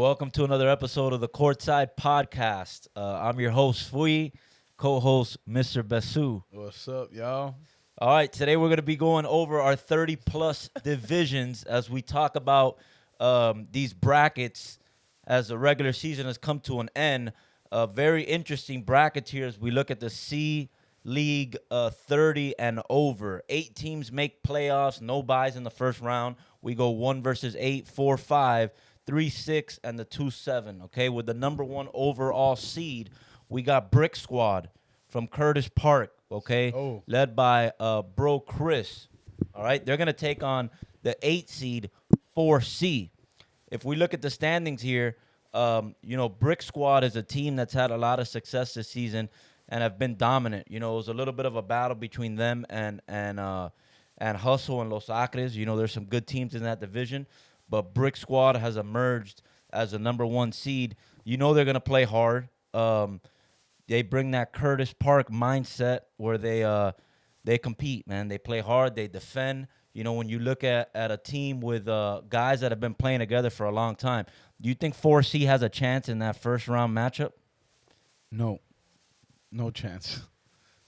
welcome to another episode of the Courtside Podcast. I'm your host, Fui, co-host, Mr. Besu. What's up, y'all? All right, today we're going to be going over our 30-plus divisions as we talk about these brackets as the regular season has come to an end. Very interesting brackets here as we look at the C League 30 and over. 8 teams make playoffs, no buys in the first round. We go 1 versus 8, 4, 5, 3, 6, and the 2, 7. Okay, with the number 1 overall seed, we got Brick Squad from Curtis Park. Okay, led by bro Chris. All right, they're gonna take on the 8 seed 4C. If we look at the standings here, Brick Squad is a team that's had a lot of success this season and have been dominant. It was a little bit of a battle between them and Hustle and Los Acres. There's some good teams in that division, but Brick Squad has emerged as the number 1 seed. They're gonna play hard. They bring that Curtis Park mindset where they compete, man. They play hard. They defend. When you look at a team with guys that have been playing together for a long time, do you think 4C has a chance in that first-round matchup? No chance.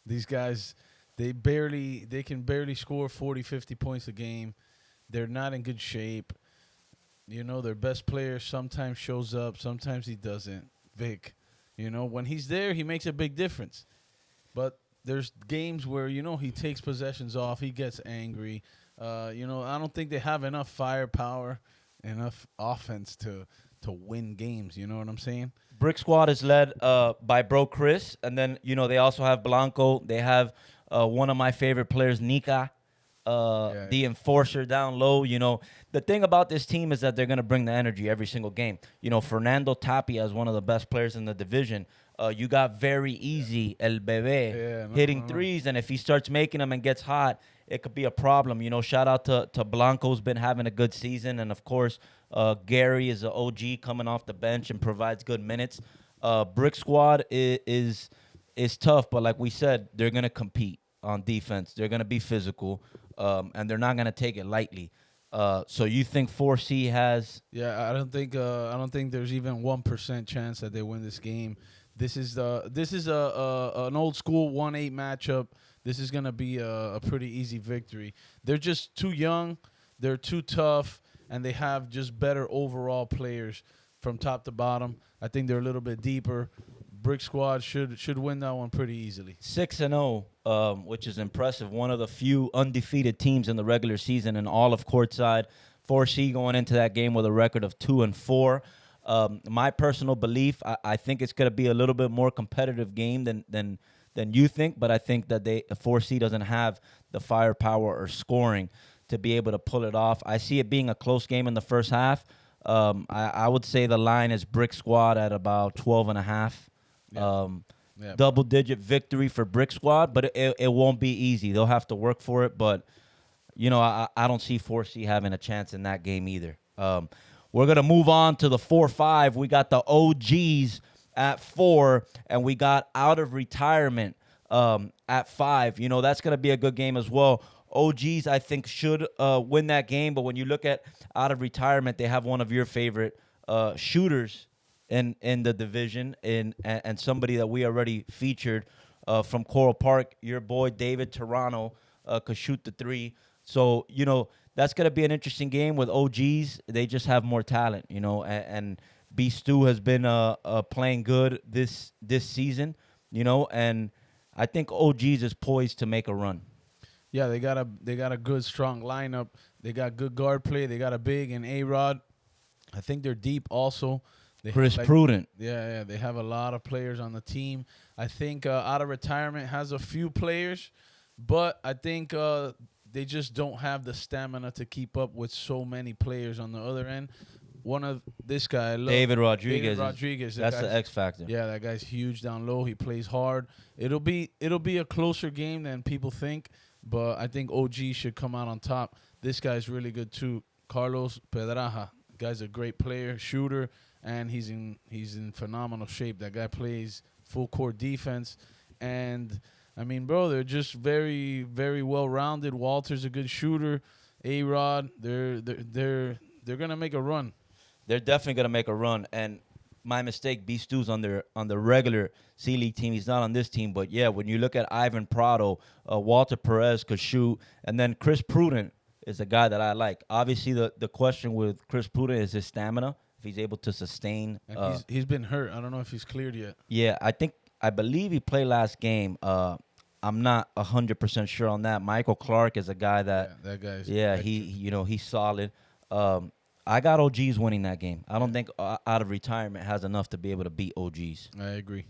These guys, they can barely score 40, 50 points a game. They're not in good shape. Their best player sometimes shows up, sometimes he doesn't. Vic. When he's there, he makes a big difference. But there's games where, he takes possessions off. He gets angry. I don't think they have enough firepower, enough offense to win games. You know what I'm saying? Brick Squad is led by bro Chris. And then, they also have Blanco. They have one of my favorite players, Nika, the enforcer down low. The thing about this team is that they're going to bring the energy every single game. Fernando Tapia is one of the best players in the division. You got very easy, El Bebe, hitting threes, and if he starts making them and gets hot, it could be a problem. Shout out to Blanco's been having a good season, and of course, Gary is an OG coming off the bench and provides good minutes. Brick Squad is tough, but like we said, they're going to compete on defense. They're going to be physical, and they're not going to take it lightly. So you think 4C has? Yeah, I don't think there's even 1% chance that they win this game. This is an old school 1-8 matchup. This is gonna be a pretty easy victory. They're just too young, they're too tough, and they have just better overall players from top to bottom. I think they're a little bit deeper. Brick Squad should win that one pretty easily. 6-0, which is impressive. One of the few undefeated teams in the regular season in all of Courtside. 4C going into that game with a record of 2-4. My personal belief, I think it's going to be a little bit more competitive game than you think, but I think that 4C doesn't have the firepower or scoring to be able to pull it off. I see it being a close game in the first half. I would say the line is Brick Squad at about 12.5. Double-digit victory for Brick Squad, but it won't be easy. They'll have to work for it, but, I don't see 4C having a chance in that game either. We're going to move on to the 4-5. We got the OGs at 4, and we got Out of Retirement at 5. That's going to be a good game as well. OGs, I think, should win that game, but when you look at Out of Retirement, they have one of your favorite shooters in the division, and somebody that we already featured from Coral Park. Your boy David Toronto could shoot the 3. So, that's going to be an interesting game with OGs. They just have more talent, and Besu has been playing good this season, and I think OGs is poised to make a run. Yeah, they got a good, strong lineup. They got good guard play. They got a big and A-Rod. I think they're deep also. Chris Prudent. Yeah, they have a lot of players on the team. I think Out of Retirement has a few players, but I think they just don't have the stamina to keep up with so many players on the other end. One of this guy, David Rodriguez. That's the X factor. Yeah, that guy's huge down low. He plays hard. It'll be a closer game than people think, but I think OG should come out on top. This guy's really good too. Carlos Pedraja. Guy's a great player, shooter, and he's in phenomenal shape. That guy plays full court defense, and I mean, bro, they're just very, very well rounded. Walter's a good shooter. A-Rod, they're gonna make a run. they're definitely gonna make a run. And my mistake, Bestu's on the regular C League team. He's not on this team, but yeah, when you look at Ivan Prado, Walter Perez could shoot, and then Chris Prudent is a guy that I like. Obviously, the question with Chris Prudent is his stamina. If he's able to sustain, And he's been hurt. I don't know if he's cleared yet. yeah, I believe he played last game. I'm not 100% sure on that. Michael Clark is a guy that Yeah, that guy's he's solid. I got OGs winning that game. I don't think out of retirement has enough to be able to beat OGs. I agree.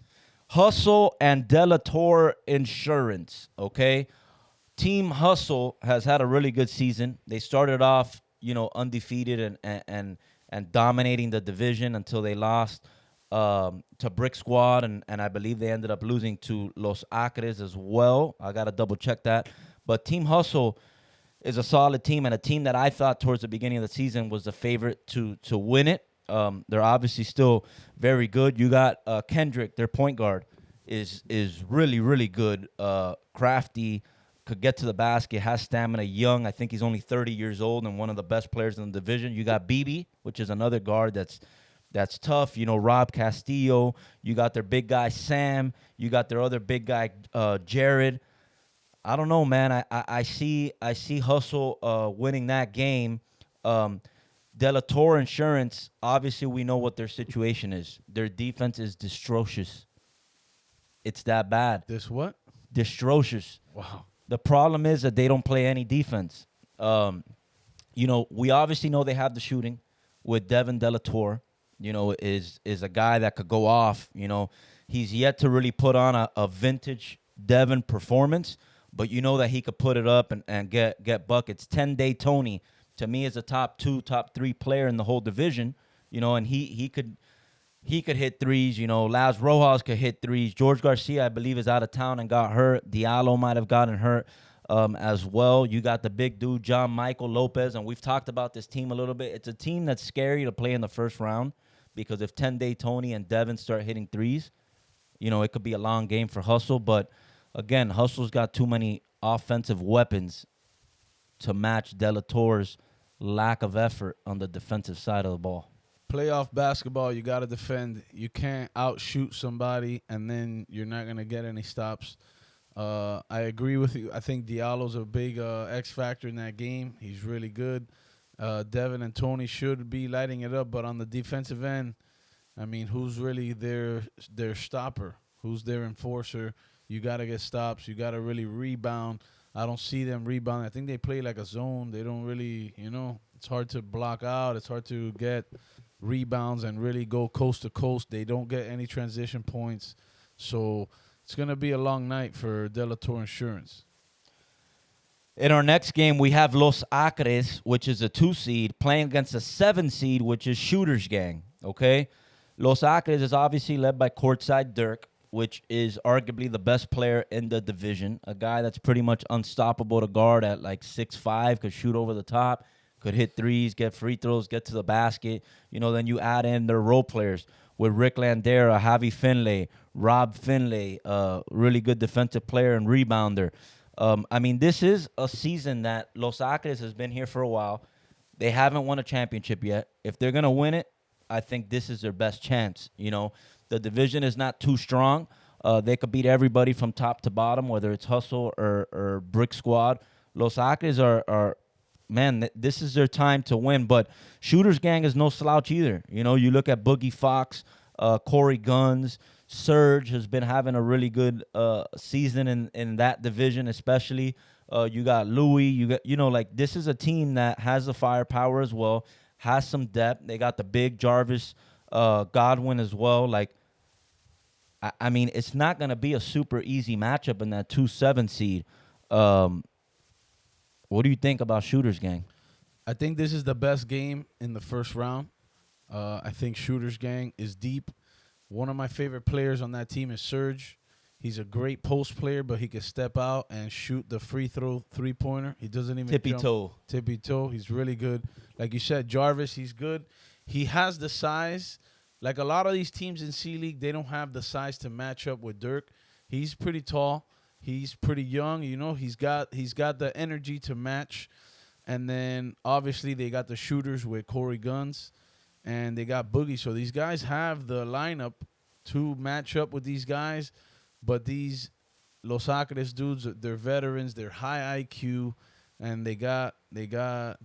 Hustle and Delator Insurance, okay? Team Hustle has had a really good season. They started off, undefeated and dominating the division until they lost to Brick Squad, and I believe they ended up losing to Los Acres as well. I got to double check that. But Team Hustle is a solid team, and a team that I thought towards the beginning of the season was the favorite to win it. They're obviously still very good. You got Kendrick, their point guard, is really, really good. Crafty, could get to the basket, has stamina, young. I think he's only 30 years old and one of the best players in the division. You got BB, which is another guard that's tough. Rob Castillo. You got their big guy, Sam. You got their other big guy, Jared. I don't know, man. I see Hustle winning that game. Delator Insurance, obviously we know what their situation is. Their defense is atrocious. It's that bad. This what? Atrocious. Wow. The problem is that they don't play any defense. We obviously know they have the shooting with Devin Delator. Is a guy that could go off. He's yet to really put on a vintage Devin performance, but you know that he could put it up and get buckets. 10-day Tony, to me, is a top 2, top 3 player in the whole division. And he could hit threes. Laz Rojas could hit threes. George Garcia, I believe, is out of town and got hurt. Diallo might have gotten hurt as well. You got the big dude, John Michael Lopez, and we've talked about this team a little bit. It's a team that's scary to play in the first round because if 10-day Tony and Devin start hitting threes, it could be a long game for Hustle. But, again, Hustle's got too many offensive weapons to match Delator's lack of effort on the defensive side of the ball. Playoff basketball, you got to defend. You can't outshoot somebody, and then you're not going to get any stops. I agree with you. I think Diallo's a big X factor in that game. He's really good. Devin and Tony should be lighting it up, but on the defensive end, I mean, who's really their stopper? Who's their enforcer? You got to get stops. You got to really rebound. I don't see them rebounding. I think they play like a zone. They don't really, it's hard to block out. It's hard to get rebounds and really go coast to coast. They don't get any transition points. So it's going to be a long night for Delator Insurance. In our next game, we have Los Acres, which is a 2 seed, playing against a 7 seed, which is Shooters Gang, okay? Los Acres is obviously led by Courtside Dirk, which is arguably the best player in the division, a guy that's pretty much unstoppable to guard at like 6'5", could shoot over the top, could hit threes, get free throws, get to the basket. Then you add in their role players with Rick Landera, Javi Finlay, Rob Finlay, really good defensive player and rebounder. This is a season that Los Acres has been here for a while. They haven't won a championship yet. If they're going to win it, I think this is their best chance. The division is not too strong. They could beat everybody from top to bottom, whether it's Hustle or Brick Squad. Los Acres are this is their time to win. But Shooters Gang is no slouch either. You look at Boogie Fox, Corey Guns, Surge has been having a really good season in that division, especially. You got Louis. This is a team that has the firepower as well, has some depth. They got the big Jarvis Godwin as well. It's not going to be a super easy matchup in that 2-7 seed. What do you think about Shooters Gang? I think this is the best game in the first round. I think Shooters Gang is deep. One of my favorite players on that team is Surge. He's a great post player, but he can step out and shoot the free throw three-pointer. He doesn't even jump. Tippy toe. He's really good. Like you said, Jarvis, he's good. He has the size. Like a lot of these teams in C-League, they don't have the size to match up with Dirk. He's pretty tall. He's pretty young. He's got the energy to match. And then, obviously, they got the shooters with Corey Guns. and they got Boogie. So these guys have the lineup to match up with these guys, but these Los Angeles dudes, they're veterans, they're high IQ, and they got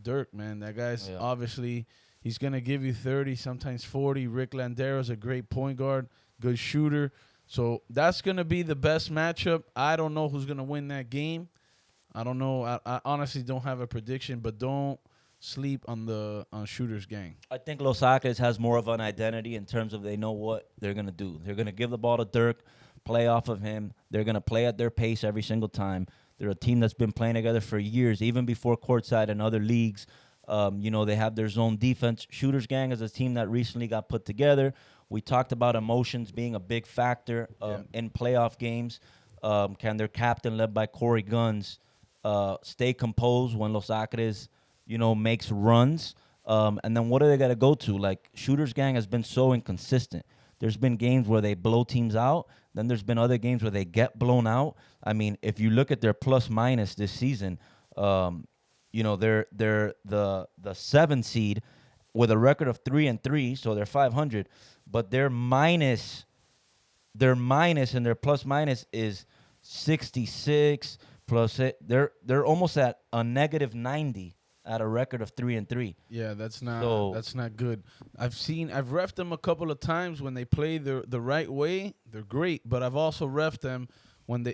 Dirk, man. That guy's obviously he's gonna give you 30, sometimes 40. Rick Landero's a great point guard, good shooter. So that's gonna be the best matchup. I don't know who's gonna win that game. I don't know. I honestly don't have a prediction, but don't sleep on Shooter's gang. I think Los Angeles has more of an identity in terms of they know what they're going to do. They're going to give the ball to Dirk, play off of him. They're going to play at their pace every single time. They're a team that's been playing together for years, even before Courtside and other leagues. They have their zone defense. Shooter's gang is a team that recently got put together. We talked about emotions being a big factor in playoff games. Can their captain, led by Corey Guns, stay composed when Los Angeles makes runs, and then what are they got to go to? Like, Shooter's gang has been so inconsistent. There's been games where they blow teams out. Then there's been other games where they get blown out. I mean, if you look at their plus minus this season, they're the 7 seed with a record of 3-3, so they're 500. But their minus and their plus minus is 66 plus it. They're almost at a negative 90. At a record of 3-3. Yeah, that's not good. I've reffed them a couple of times when they play the right way. They're great, but I've also reffed them when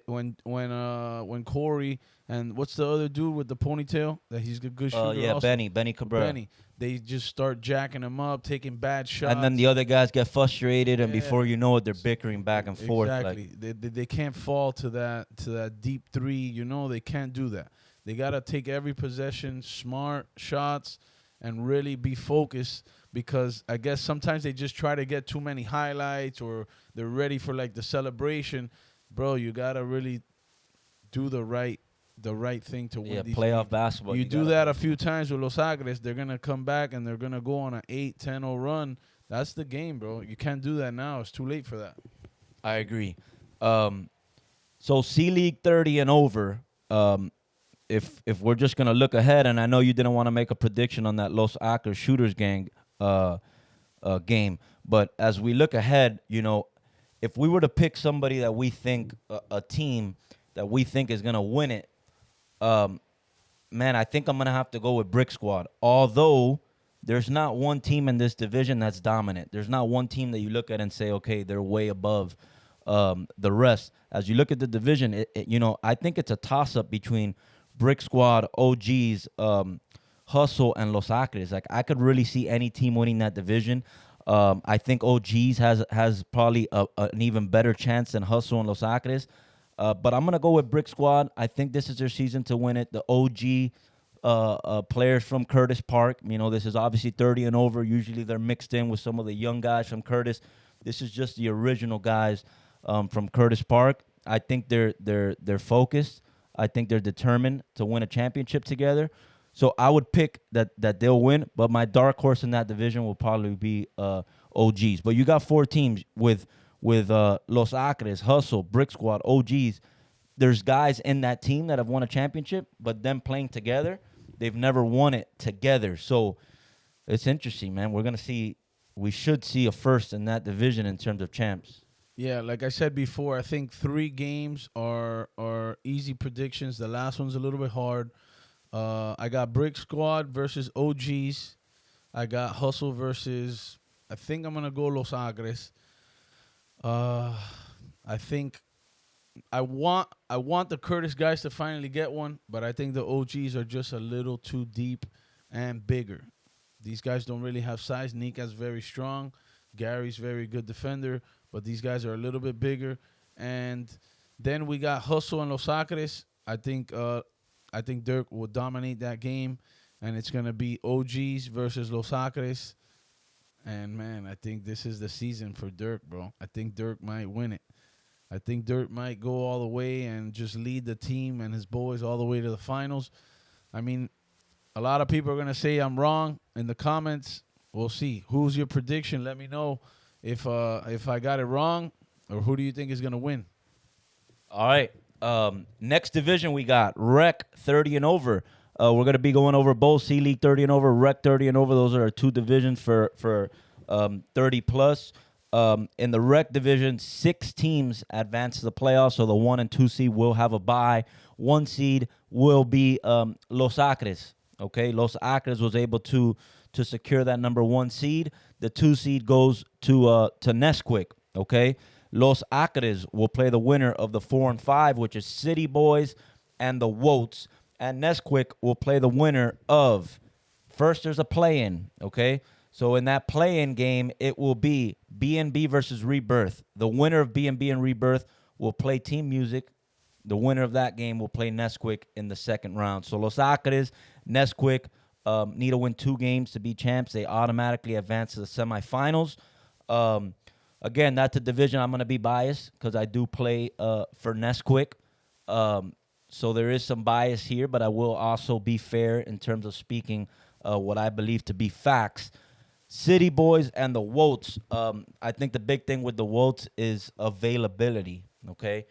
Corey and what's the other dude with the ponytail that he's a good shooter. Benny Cabrera. They just start jacking him up, taking bad shots, and then the other guys get frustrated, and before you know it, they're bickering back and forth. Exactly. They can't fall to that deep three. They can't do that. They got to take every possession, smart shots, and really be focused, because I guess sometimes they just try to get too many highlights, or they're ready for like the celebration. Bro, you got to really do the right thing to win these playoff games. Basketball. You do that a few times with Los Angeles, they're going to come back and they're going to go on an 8-10-0 run. That's the game, bro. You can't do that now. It's too late for that. I agree. So C-League 30 and over, if we're just going to look ahead, and I know you didn't want to make a prediction on that Los Angeles Shooters gang game, but as we look ahead, if we were to pick somebody that we think, a team that we think is going to win it, I think I'm going to have to go with Brick Squad. Although there's not one team in this division that's dominant. There's not one team that you look at and say, okay, they're way above the rest. As you look at the division, I think it's a toss-up between Brick Squad, OGs, Hustle, and Los Angeles. Like, I could really see any team winning that division. I think OGs has probably an even better chance than Hustle and Los Angeles. But I'm going to go with Brick Squad. I think this is their season to win it. The OG players from Curtis Park, this is obviously 30 and over. Usually they're mixed in with some of the young guys from Curtis. This is just the original guys from Curtis Park. I think they're focused. I think they're determined to win a championship together. So I would pick that they'll win, but my dark horse in that division will probably be OGs. But you got 4 teams with Los Angeles, Hustle, Brick Squad, OGs. There's guys in that team that have won a championship, but them playing together, they've never won it together. So it's interesting, man. We should see a first in that division in terms of champs. Yeah, like I said before, I think 3 games are easy predictions. The last one's a little bit hard. I got Brick Squad versus OGs. I got Hustle versus, I think I'm going to go Los Angeles. I think I want the Curtis guys to finally get one, but I think the OGs are just a little too deep and bigger. These guys don't really have size. Nika's very strong. Gary's very good defender, but these guys are a little bit bigger. And then we got Hustle and Los Angeles. I think Dirk will dominate that game, and it's gonna be OGs versus Los Angeles. And man, I think this is the season for Dirk, bro. I think Dirk might win it. I think Dirk might go all the way and just lead the team and his boys all the way to the finals. I mean, a lot of people are gonna say I'm wrong in the comments. We'll see. Who's your prediction? Let me know if I got it wrong, or who do you think is gonna win? All right. Next division we got Rec 30 and over. We're going to be going over both C-League 30 and over, Rec 30 and over. Those are our two divisions for 30 plus. In the Rec division, 6 teams advance to the playoffs, so the 1 and 2 seed will have a bye. 1 seed will be Los Acres. Okay, Los Acres was able to secure that number 1 seed. The 2 seed goes to Nesquik. Okay, Los Acres will play the winner of the 4 and 5, which is City Boys and the Woats. And Nesquik will play the winner of, first there's a play-in, okay? So in that play-in game, it will be B&B versus Rebirth. The winner of B&B and Rebirth will play Team Music. The winner of that game will play Nesquik in the second round. So Los Acres, Nesquik need to win 2 games to be champs. They automatically advance to the semifinals. Again, that's a division I'm going to be biased because I do play for Nesquik. So there is some bias here, but I will also be fair in terms of speaking what I believe to be facts. City Boys and the Woats, I think the big thing with the Woats is availability, okay?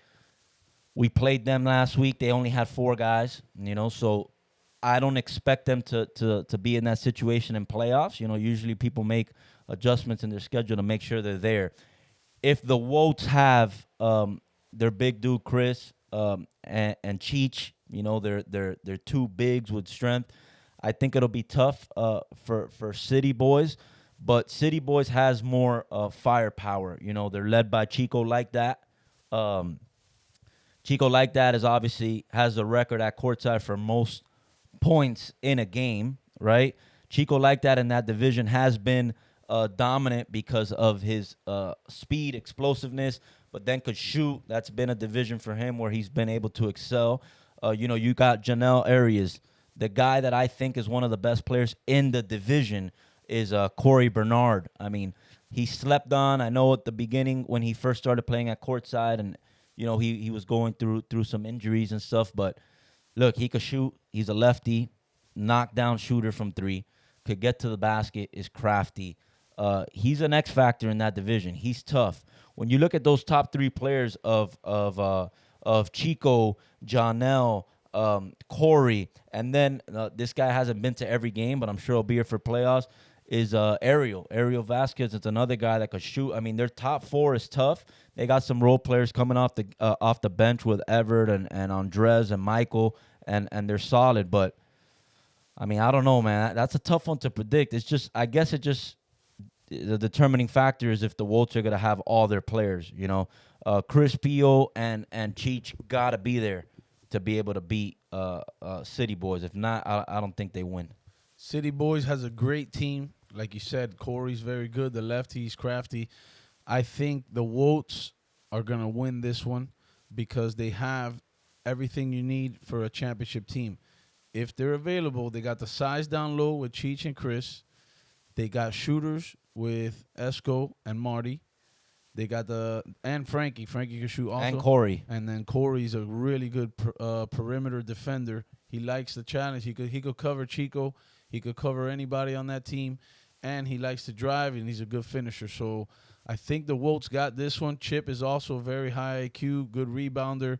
We played them last week. They only had 4 guys, so I don't expect them to be in that situation in playoffs. Usually people make adjustments in their schedule to make sure they're there. If the Woats have their big dude Chris and Cheech, they're 2 bigs with strength, I think it'll be tough for City Boys. But City Boys has more firepower. They're led by Chico Like That. Chico Like That has a record at courtside for most points in a game, right? Chico Like That in that division has been dominant because of his speed, explosiveness, but then could shoot. That's been a division for him where he's been able to excel. You got Janelle Arias. The guy that I think is one of the best players in the division is Corey Bernard. I mean, he slept on. I know at the beginning when he first started playing at courtside and, he was going through some injuries and stuff. But, look, he could shoot. He's a lefty, knockdown shooter from 3, could get to the basket, is crafty. He's an X factor in that division. He's tough. When you look at those top 3 players of Chico, Janelle, Corey, and then this guy hasn't been to every game, but I'm sure he'll be here for playoffs, is Ariel Vasquez. It's another guy that could shoot. I mean, their top 4 is tough. They got some role players coming off the bench with Everett and Andres and Michael, and they're solid. But, I mean, I don't know, man. That's a tough one to predict. I guess the determining factor is if the Wolves are going to have all their players, Chris Pio and Cheech got to be there to be able to beat City Boys. If not, I don't think they win. City Boys has a great team. Like you said, Corey's very good. The lefty's crafty. I think the Woats are going to win this one because they have everything you need for a championship team. If they're available, they got the size down low with Cheech and Chris. They got shooters with Esco and Marty. They got and Frankie. Frankie can shoot also. And Corey. And then Corey's a really good perimeter defender. He likes the challenge. He could cover Chico. He could cover anybody on that team. And he likes to drive, and he's a good finisher. So I think the Wolves got this one. Chip is also very high IQ, good rebounder.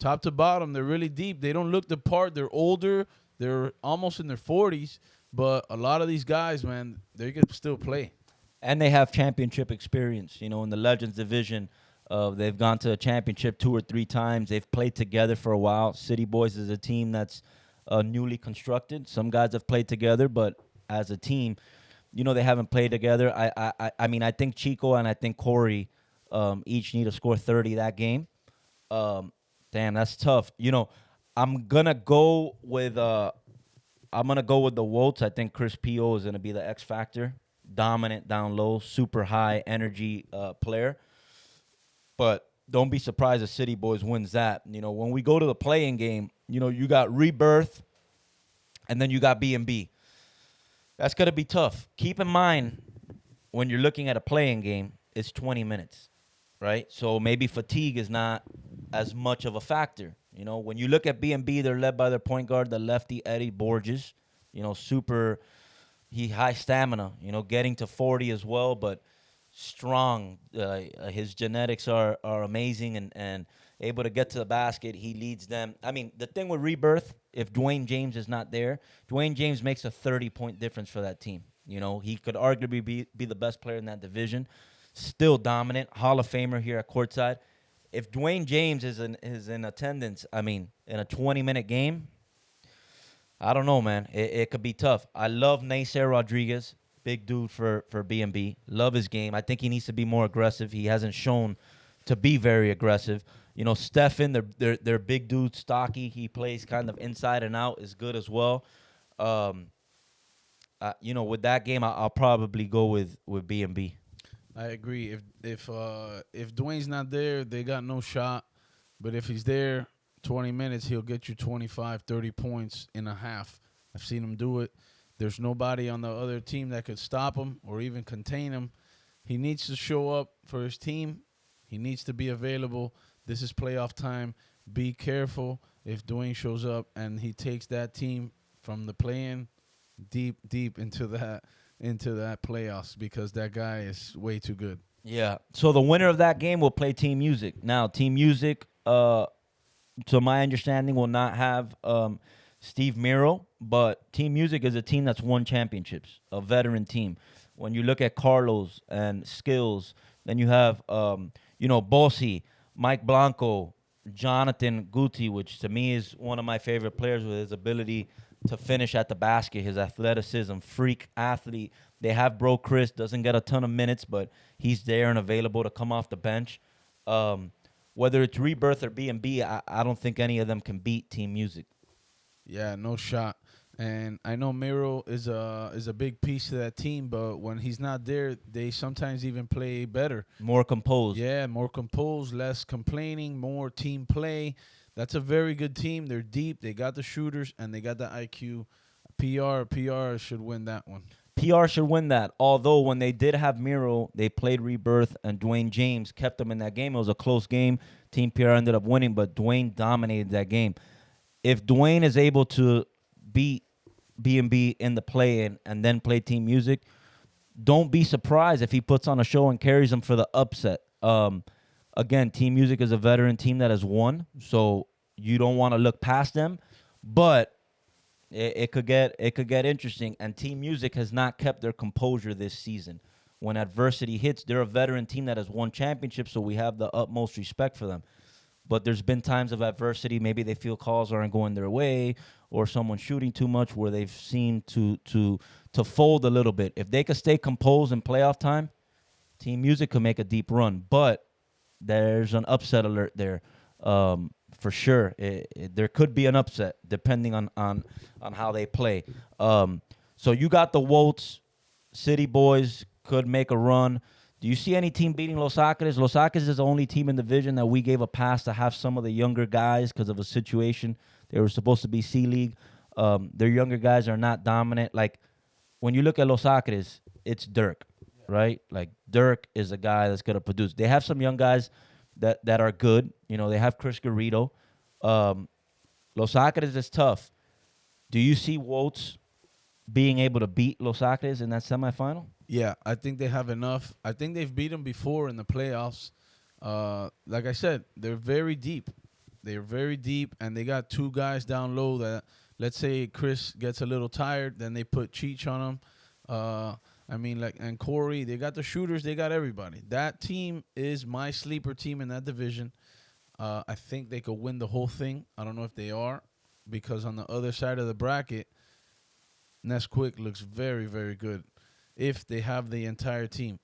Top to bottom, they're really deep. They don't look the part. They're older. They're almost in their 40s. But a lot of these guys, man, they can still play. And they have championship experience. In the Legends division, they've gone to a championship 2 or 3 times. They've played together for a while. City Boys is a team that's newly constructed. Some guys have played together, but as a team, they haven't played together. I mean, I think Chico and I think Corey each need to score 30 that game. Damn, that's tough. I'm gonna go with the Wolves. I think Chris Pio is gonna be the X factor. Dominant down low, super high energy player. But don't be surprised if City Boys wins that. When we go to the play-in game, you got Rebirth, and then you got B&B. That's going to be tough. Keep in mind, when you're looking at a play-in game, it's 20 minutes, right? So maybe fatigue is not as much of a factor. When you look at B&B, they're led by their point guard, the lefty Eddie Borges. Super... He high stamina, getting to 40 as well. But, strong. His genetics are amazing and able to get to the basket. He leads them. I mean, the thing with Rebirth, if Dwayne James is not there, Dwayne James makes a 30-point difference for that team. You know, he could arguably be the best player in that division. Still dominant, Hall of Famer here at Courtside. If Dwayne James is in attendance, I mean, in a 20-minute game, I don't know, man. It could be tough. I love Nacer Rodriguez, big dude for B&B. Love his game. I think he needs to be more aggressive. He hasn't shown to be very aggressive. You know, Stefan, they're big dude, stocky. He plays kind of inside and out, is good as well. You know, with that game, I'll probably go with B&B. I agree. If Dwayne's not there, they got no shot. But if he's there, 20 minutes, he'll get you 25, 30 points in a half. I've seen him do it. There's nobody on the other team that could stop him or even contain him. He needs to show up for his team. He needs to be available. This is playoff time. Be careful if Dwayne shows up and he takes that team from the play-in deep into that playoffs, because that guy is way too good. Yeah. So the winner of that game will play Team Music. Now, Team Music, to my understanding, will not have Steve Miro, but Team Music is a team that's won championships, a veteran team. When you look at Carlos and Skills, then you have, Bossi, Mike Blanco, Jonathan Guti, which to me is one of my favorite players with his ability to finish at the basket, his athleticism, freak athlete. They have Bro Chris, doesn't get a ton of minutes, but he's there and available to come off the bench. Whether it's Rebirth or B&B, I don't think any of them can beat Team Music. Yeah, no shot. And I know Miro is a big piece to that team, but when he's not there, they sometimes even play better. More composed. Yeah, more composed, less complaining, more team play. That's a very good team. They're deep. They got the shooters, and they got the IQ. PR should win that one. PR should win that. Although when they did have Miro, they played Rebirth, and Dwayne James kept them in that game. It was a close game. Team PR ended up winning, but Dwayne dominated that game. If Dwayne is able to beat B&B in the play-in and then play Team Music, don't be surprised if he puts on a show and carries them for the upset. Again, Team Music is a veteran team that has won, so you don't want to look past them, but it could get interesting. And Team Music has not kept their composure this season. When adversity hits, they're a veteran team that has won championships, so we have the utmost respect for them. But there's been times of adversity. Maybe they feel calls aren't going their way, or someone's shooting too much, where they've seemed to fold a little bit. If they could stay composed in playoff time, Team Music could make a deep run. But there's an upset alert there, for sure. There could be an upset depending on how they play. So you got the Wolves. City Boys could make a run. Do you see any team beating Los Acres? Los Acres is the only team in the division that we gave a pass to have some of the younger guys because of a situation. They were supposed to be C-League. Their younger guys are not dominant. Like, when you look at Los Acres, it's Dirk, right? Like, Dirk is a guy that's going to produce. They have some young guys that are good. You know, they have Chris Garrido. Los Acres is tough. Do you see Wolves being able to beat Los Acres in that semifinal? Yeah, I think they have enough. I think they've beat them before in the playoffs. Like I said, they're very deep. They're very deep, and they got two guys down low that, let's say Chris gets a little tired, then they put Cheech on him. And Corey, they got the shooters, they got everybody. That team is my sleeper team in that division. I think they could win the whole thing. I don't know if they are, because on the other side of the bracket, Nesquik looks very, very good if they have the entire team.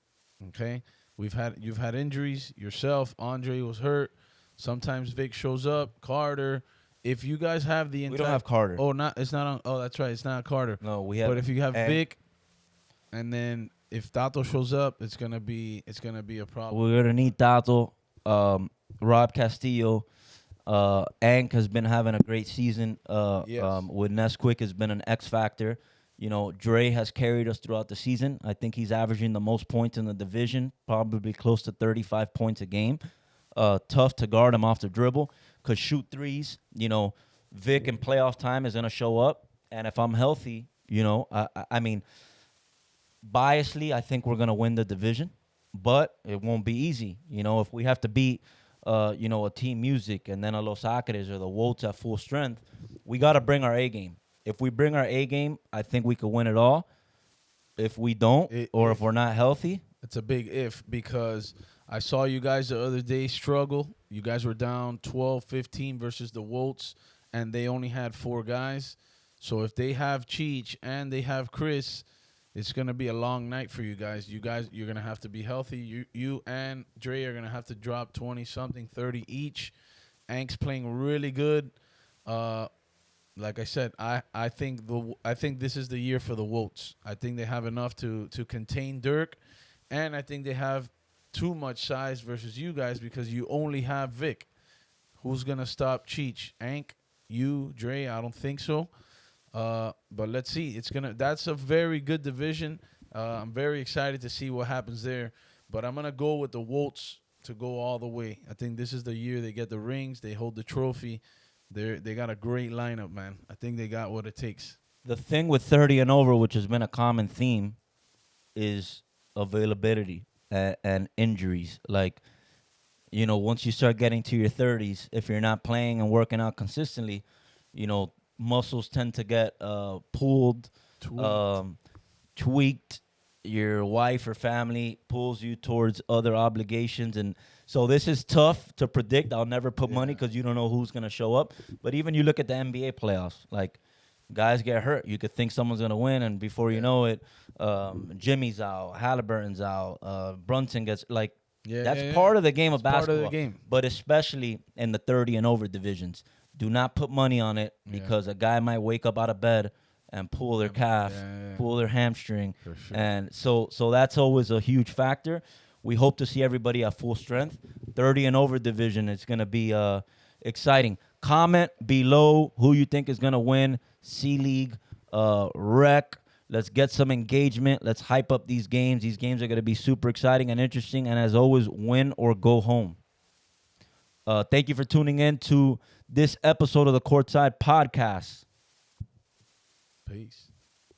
Okay? You've had injuries yourself. Andre was hurt. Sometimes Vic shows up. Carter. If you guys have the entire, We don't have Carter. It's not on. Oh, that's right. It's not Carter. No, we have. But if you have Vic, and if Tato shows up, it's gonna be a problem. We're gonna need Tato, Rob Castillo. Ank has been having a great season. Yes. With Nesquik has been an X factor. You know, Dre has carried us throughout the season. I think he's averaging the most points in the division, probably close to 35 points a game. Tough to guard him off the dribble. Could shoot threes. You know, Vic in playoff time is gonna show up, and if I'm healthy, I mean, biasly, I think we're gonna win the division. but it won't be easy. If we have to beat, a Team Music and then a Los Acres or the Wolves at full strength, we got to bring our A game. If we bring our A game, I think we could win it all. If we don't, or if we're not healthy, it's a big if, because I saw you guys the other day struggle. You guys were down 12-15 versus the Wolves, and they only had 4 guys. So if they have Cheech and they have Chris, it's going to be a long night for you guys. You're going to have to be healthy. You and Dre are going to have to drop 20-something, 30 each. Ank's playing really good. Like I said, I think this is the year for the Wolves. I think they have enough to contain Dirk, and I think they have too much size versus you guys because you only have Vic. Who's going to stop Cheech? Ank? You? Dre? I don't think so. But let's see. That's a very good division. I'm very excited to see what happens there. But I'm gonna go with the Wolves to go all the way. I think this is the year they get the rings. They hold the trophy. They got a great lineup, man. I think they got what it takes. the thing with 30 and over, which has been a common theme, is availability and injuries. Like, once you start getting to your 30s, if you're not playing and working out consistently, muscles tend to get pulled, tweaked. Your wife or family pulls you towards other obligations. And so this is tough to predict. I'll never put money because you don't know who's going to show up. But even you look at the NBA playoffs, like, guys get hurt. You could think someone's going to win, and before you know it, Jimmy's out, Halliburton's out, Brunson gets, like, that's part of the game of basketball. Part of the game. But especially in the 30 and over divisions, do not put money on it because a guy might wake up out of bed and pull their calf, pull their hamstring. For sure. And so that's always a huge factor. We hope to see everybody at full strength. 30 and over division, it's going to be exciting. Comment below who you think is going to win C-League, Rec. Let's get some engagement. Let's hype up these games. These games are going to be super exciting and interesting. And as always, win or go home. Thank you for tuning in to this episode of the Courtside Podcast. Peace.